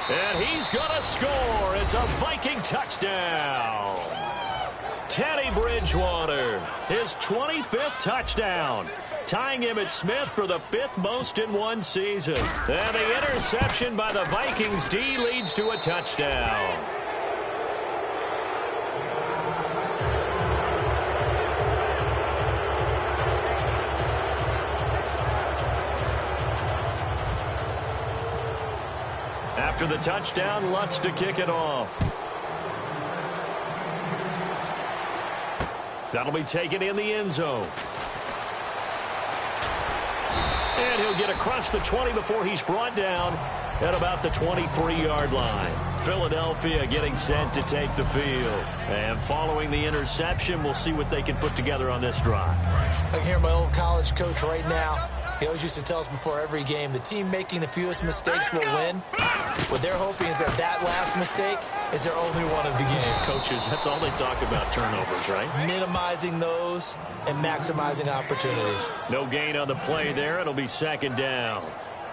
And he's going to score. It's a Viking touchdown. Teddy Bridgewater, his 25th touchdown, tying him at Smith for the 5th most in one season. And the interception by the Vikings D leads to a touchdown. After the touchdown, Lutz to kick it off. That'll be taken in the end zone. And he'll get across the 20 before he's brought down at about the 23-yard line. Philadelphia getting set to take the field. And following the interception, we'll see what they can put together on this drive. I can hear my old college coach right now. He always used to tell us before every game, the team making the fewest mistakes will win. What they're hoping is that last mistake is their only one of the game. Coaches, that's all they talk about, turnovers, right? Minimizing those and maximizing opportunities. No gain on the play there. It'll be 2nd down.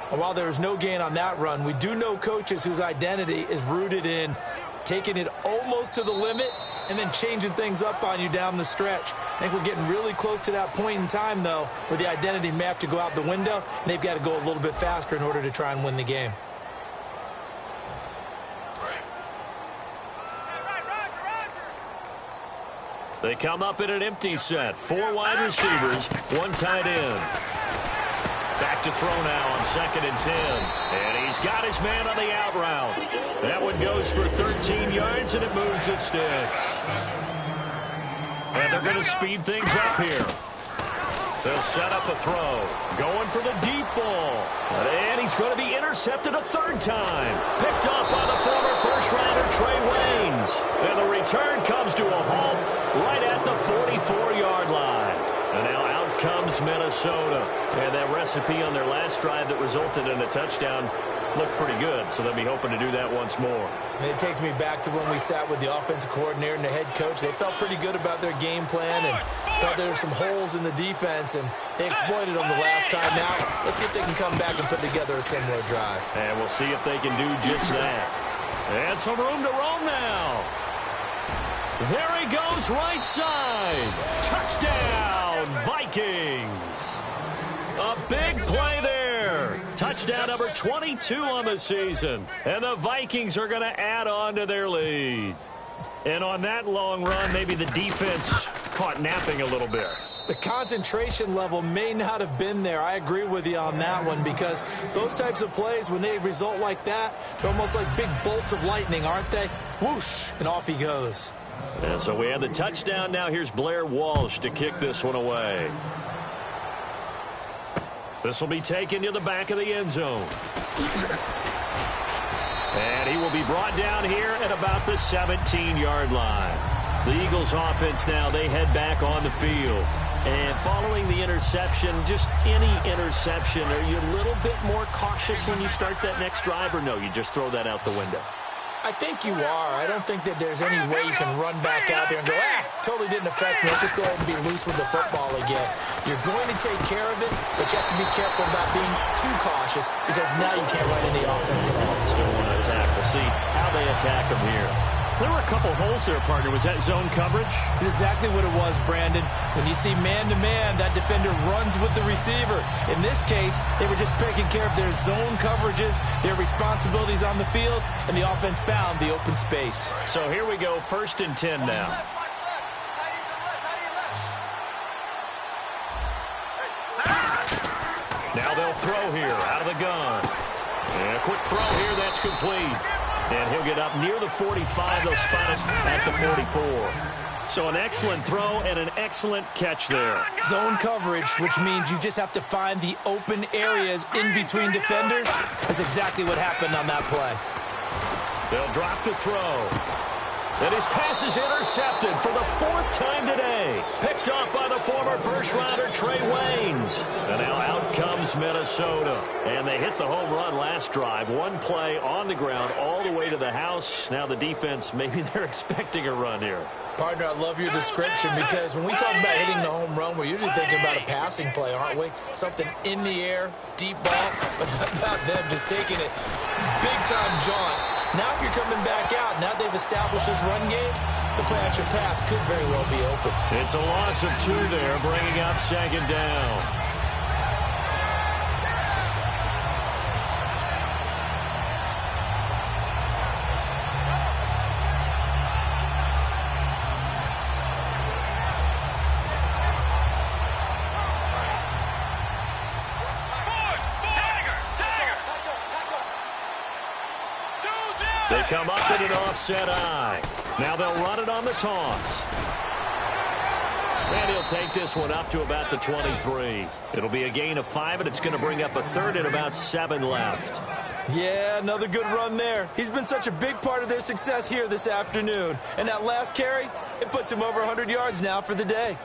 And while there was no gain on that run, we do know coaches whose identity is rooted in taking it almost to the limit and then changing things up on you down the stretch. I think we're getting really close to that point in time, though, where the identity may have to go out the window, and they've got to go a little bit faster in order to try and win the game. They come up in an empty set. 4 wide receivers, 1 tight end. Back to throw now on 2nd and 10. And he's got his man on the out route. That one goes for 13 yards, and it moves the sticks. And they're going to speed things up here. They'll set up a throw. Going for the deep ball. And he's going to be intercepted a 3rd time. Picked up by the former first-rounder Trey Waynes. And the return comes to a halt right at the 44-yard line. And now out comes Minnesota. And that recipe on their last drive that resulted in a touchdown looked pretty good, so they'll be hoping to do that once more. And it takes me back to when we sat with the offensive coordinator and the head coach. They felt pretty good about their game plan and thought there were some holes in the defense, and they exploited them the last time out. Let's see if they can come back and put together a similar drive. And we'll see if they can do just that. And some room to roam now. There he goes, right side. Touchdown, Vikings. A big play there. Touchdown number 22 on the season. And the Vikings are going to add on to their lead. And on that long run, maybe the defense caught napping a little bit. The concentration level may not have been there. I agree with you on that one, because those types of plays, when they result like that, they're almost like big bolts of lightning, aren't they? Whoosh, and off he goes. And so we have the touchdown. Now here's Blair Walsh to kick this one away. This will be taken to the back of the end zone. And he will be brought down here at about the 17-yard line. The Eagles offense now, they head back on the field. And following the interception, just any interception, are you a little bit more cautious when you start that next drive, or no, you just throw that out the window? I think you are. I don't think that there's any way you can run back out there and go, totally didn't affect me. Let's just go ahead and be loose with the football again. You're going to take care of it, but you have to be careful about being too cautious, because now you can't run any offense at all. Still want to attack. We'll see how they attack them here. There were a couple holes there, partner. Was that zone coverage? That's exactly what it was, Brandon. When you see man-to-man, that defender runs with the receiver. In this case, they were just taking care of their zone coverages, their responsibilities on the field, and the offense found the open space. So here we go, 1st and 10 now. Now they'll throw here out of the gun. And a quick throw here, that's complete. And he'll get up near the 45. They'll spot it at the 44. So an excellent throw and an excellent catch there. Zone coverage, which means you just have to find the open areas in between defenders. That's exactly what happened on that play. They'll drop to throw. And his pass is intercepted for the 4th time today. Picked off by the former first-rounder Trey Waynes. And now out comes Minnesota. And they hit the home run last drive. One play on the ground all the way to the house. Now the defense, maybe they're expecting a run here. Partner, I love your description because when we talk about hitting the home run, we're usually thinking about a passing play, aren't we? Something in the air, deep ball, but how about them just taking it big-time jaunt. Now if you're coming back out, now they've established this run game, the play-action pass could very well be open. It's a loss of 2 there, bringing up 2nd down. They come up in an offset eye. Now they'll run it on the toss. And he'll take this one up to about the 23. It'll be a gain of 5, and it's going to bring up a 3rd and about 7 left. Yeah, another good run there. He's been such a big part of their success here this afternoon. And that last carry, it puts him over 100 yards now for the day.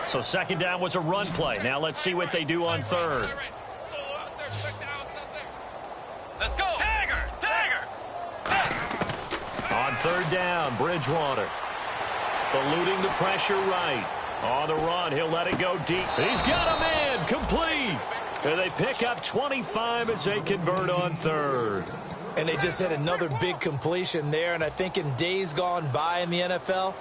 So 2nd down was a run play. Now let's see what they do on 3rd. Let's go. Tiger. On 3rd down, Bridgewater. Eluding the pressure right. On the run, he'll let it go deep. He's got a man, complete. And they pick up 25 as they convert on 3rd. And they just hit another big completion there. And I think in days gone by in the NFL,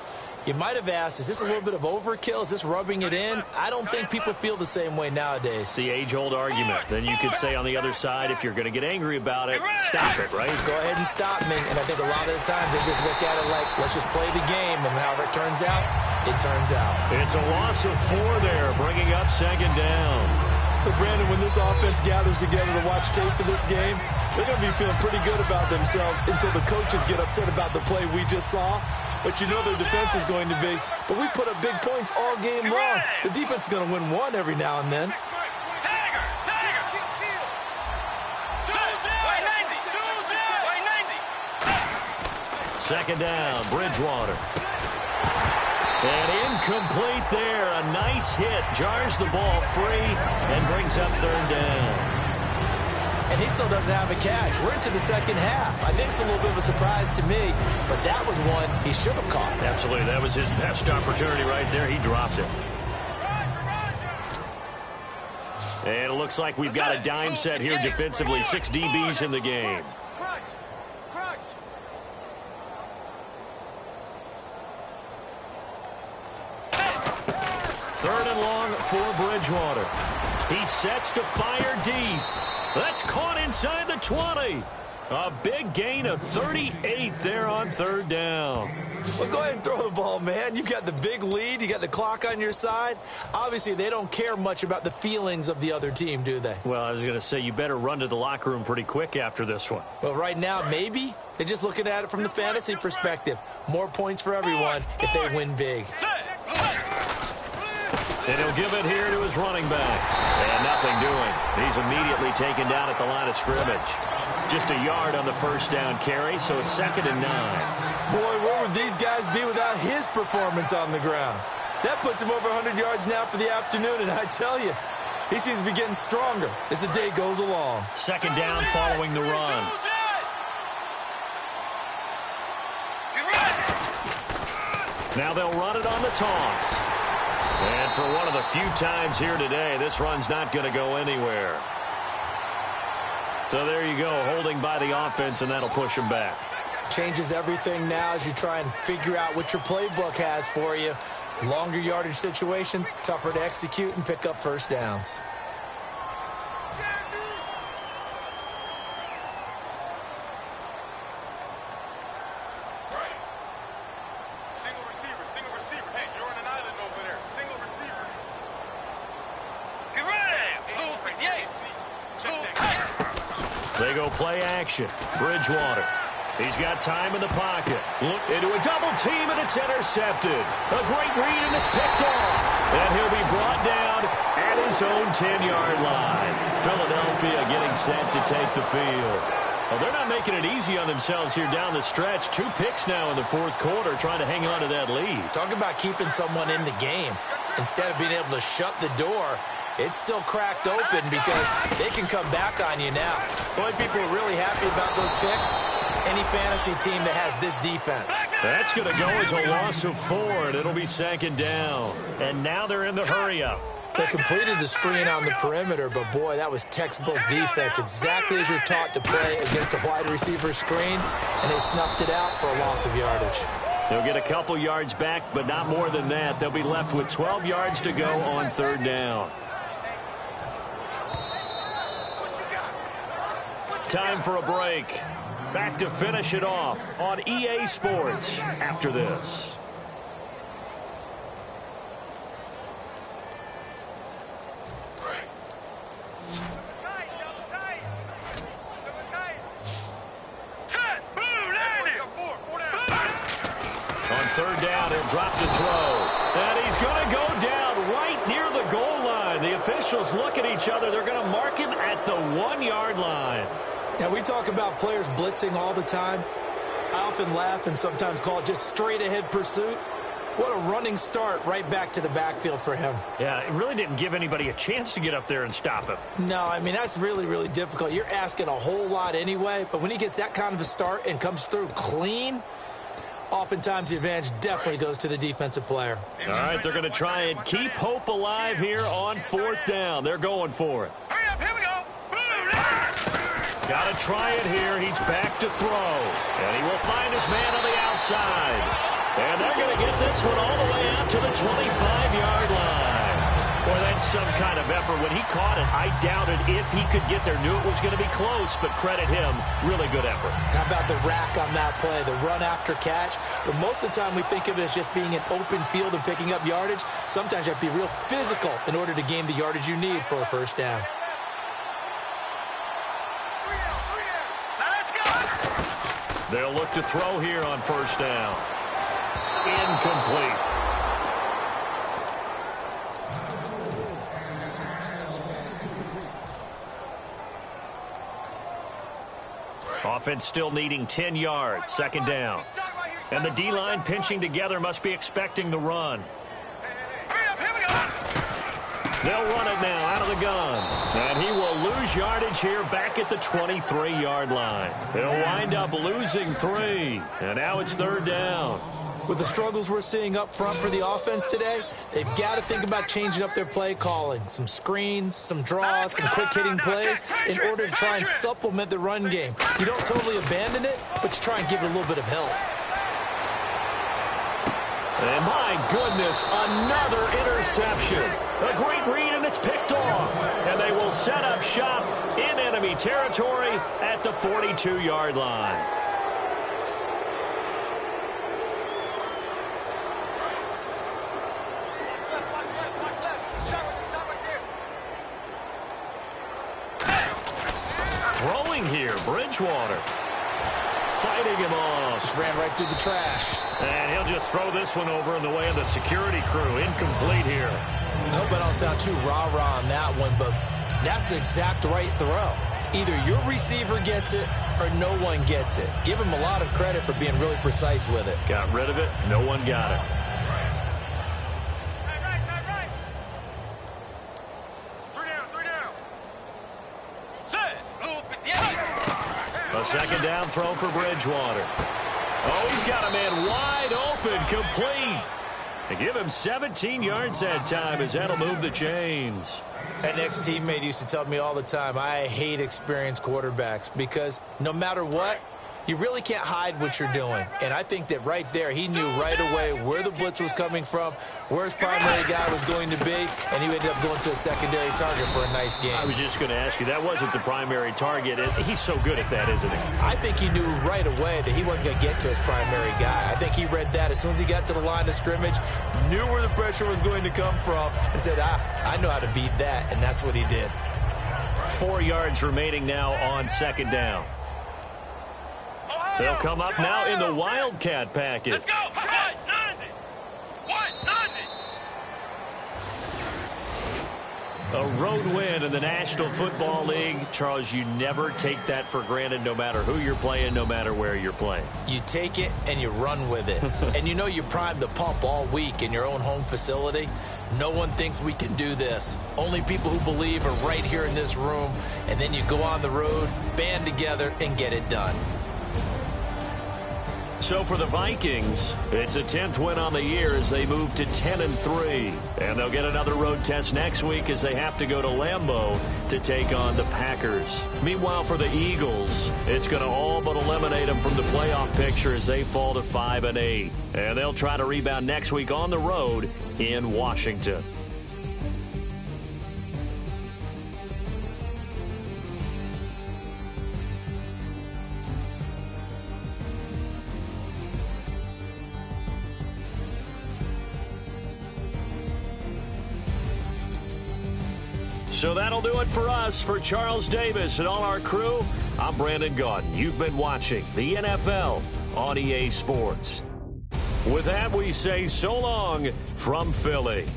you might have asked, is this a little bit of overkill? Is this rubbing it in? I don't think people feel the same way nowadays. It's the age-old argument. Then you could say on the other side, if you're going to get angry about it, stop it, right? Go ahead and stop me. And I think a lot of the times they just look at it like, let's just play the game. And however it turns out, it turns out. It's a loss of 4 there, bringing up 2nd down. So, Brandon, when this offense gathers together to watch tape for this game, they're going to be feeling pretty good about themselves until the coaches get upset about the play we just saw. But you know their defense is going to be. But we put up big points all game long. The defense is going to win one every now and then. Tiger. 2nd down, Bridgewater. And incomplete there. A nice hit. Jars the ball free and brings up 3rd down. And he still doesn't have a catch. We're into the 2nd half. I think it's a little bit of a surprise to me, but that was one he should have caught. Absolutely. That was his best opportunity right there. He dropped it. And it looks like we've got a dime set here defensively. 6 DBs in the game. 3rd and long for Bridgewater. He sets to fire deep. That's caught inside the 20. A big gain of 38 there on 3rd down. Well, go ahead and throw the ball, man. You got the big lead. You got the clock on your side. Obviously, they don't care much about the feelings of the other team, do they? Well, I was going to say, you better run to the locker room pretty quick after this one. Well, right now, maybe. They're just looking at it from the fantasy perspective. More points for everyone if they win big. And he'll give it here to his running back. And nothing doing. He's immediately taken down at the line of scrimmage. Just a yard on the 1st down carry, so it's 2nd and 9. Boy, where would these guys be without his performance on the ground? That puts him over 100 yards now for the afternoon, and I tell you, he seems to be getting stronger as the day goes along. 2nd down following the run. Now they'll run it on the toss. And for one of the few times here today, this run's not going to go anywhere. So there you go, holding by the offense, and that'll push him back. Changes everything now as you try and figure out what your playbook has for you. Longer yardage situations, tougher to execute and pick up 1st downs. They go play action. Bridgewater. He's got time in the pocket. Look into a double team, and it's intercepted. A great read, and it's picked off. And he'll be brought down at his own 10-yard line. Philadelphia getting set to take the field. Well, they're not making it easy on themselves here down the stretch. 2 picks now in the fourth quarter trying to hang on to that lead. Talk about keeping someone in the game. Instead of being able to shut the door, it's still cracked open because they can come back on you now. The only people who are really happy about those picks, any fantasy team that has this defense. That's going to go as a loss of 4, and it'll be 2nd down. And now they're in the hurry-up. They completed the screen on the perimeter, but, boy, that was textbook defense, exactly as you're taught to play against a wide receiver screen, and they snuffed it out for a loss of yardage. They'll get a couple yards back, but not more than that. They'll be left with 12 yards to go on 3rd down. Time for a break. Back to finish it off on EA Sports after this. On 3rd down, he'll drop the throw. And he's going to go down right near the goal line. The officials look at each other. They're going to mark him at the 1-yard line. Now, we talk about players blitzing all the time. I often laugh and sometimes call it just straight-ahead pursuit. What a running start right back to the backfield for him. Yeah, it really didn't give anybody a chance to get up there and stop him. No, I mean, that's really, really difficult. You're asking a whole lot anyway, but when he gets that kind of a start and comes through clean, oftentimes the advantage definitely goes to the defensive player. All right, they're going to try and keep hope alive here on 4th down. They're going for it. Hurry up, here we go. Got to try it here. He's back to throw. And he will find his man on the outside. And they're going to get this one all the way out to the 25-yard line. Boy, that's some kind of effort. When he caught it, I doubted if he could get there. Knew it was going to be close, but credit him. Really good effort. How about the rack on that play, the run after catch? But most of the time we think of it as just being an open field and picking up yardage. Sometimes you have to be real physical in order to gain the yardage you need for a 1st down. They'll look to throw here on 1st down. Incomplete. Offense still needing 10 yards. 2nd down. And the D-line pinching together must be expecting the run. They'll run it now out of the gun. And he will lose yardage here back at the 23-yard line. They'll wind up losing 3. And now it's 3rd down. With the struggles we're seeing up front for the offense today, they've got to think about changing up their play calling. Some screens, some draws, some quick-hitting plays in order to try and supplement the run game. You don't totally abandon it, but you try and give it a little bit of help. And my goodness, another interception. A great read, and it's picked off. And they will set up shop in enemy territory at the 42-yard line. Throwing here, Bridgewater. Fighting him off. Just ran right through the trash. And he'll just throw this one over in the way of the security crew. Incomplete here. I hope I don't sound too rah-rah on that one, but that's the exact right throw. Either your receiver gets it or no one gets it. Give him a lot of credit for being really precise with it. Got rid of it. No one got it. A 2nd down throw for Bridgewater. Oh, he's got a man wide open, complete. They give him 17 yards that time as that'll move the chains. An ex-teammate used to tell me all the time, I hate experienced quarterbacks because no matter what, you really can't hide what you're doing. And I think that right there, he knew right away where the blitz was coming from, where his primary guy was going to be, and he ended up going to a secondary target for a nice game. I was just going to ask you, that wasn't the primary target. He's so good at that, isn't he? I think he knew right away that he wasn't going to get to his primary guy. I think he read that as soon as he got to the line of scrimmage, knew where the pressure was going to come from, and said, I know how to beat that, and that's what he did. 4 yards remaining now on second down. They'll come up now in the Wildcat package. Let's go. 190. 190. A road win in the National Football League. Charles, you never take that for granted, no matter who you're playing, no matter where you're playing. You take it and you run with it. And you know you primed the pump all week in your own home facility. No one thinks we can do this. Only people who believe are right here in this room. And then you go on the road, band together, and get it done. So for the Vikings, it's a 10th win on the year as they move to 10-3. And they'll get another road test next week as they have to go to Lambeau to take on the Packers. Meanwhile, for the Eagles, it's going to all but eliminate them from the playoff picture as they fall to 5-8. And they'll try to rebound next week on the road in Washington. So that'll do it for us. For Charles Davis and all our crew, I'm Brandon Gaudin. You've been watching the NFL on EA Sports. With that, we say so long from Philly.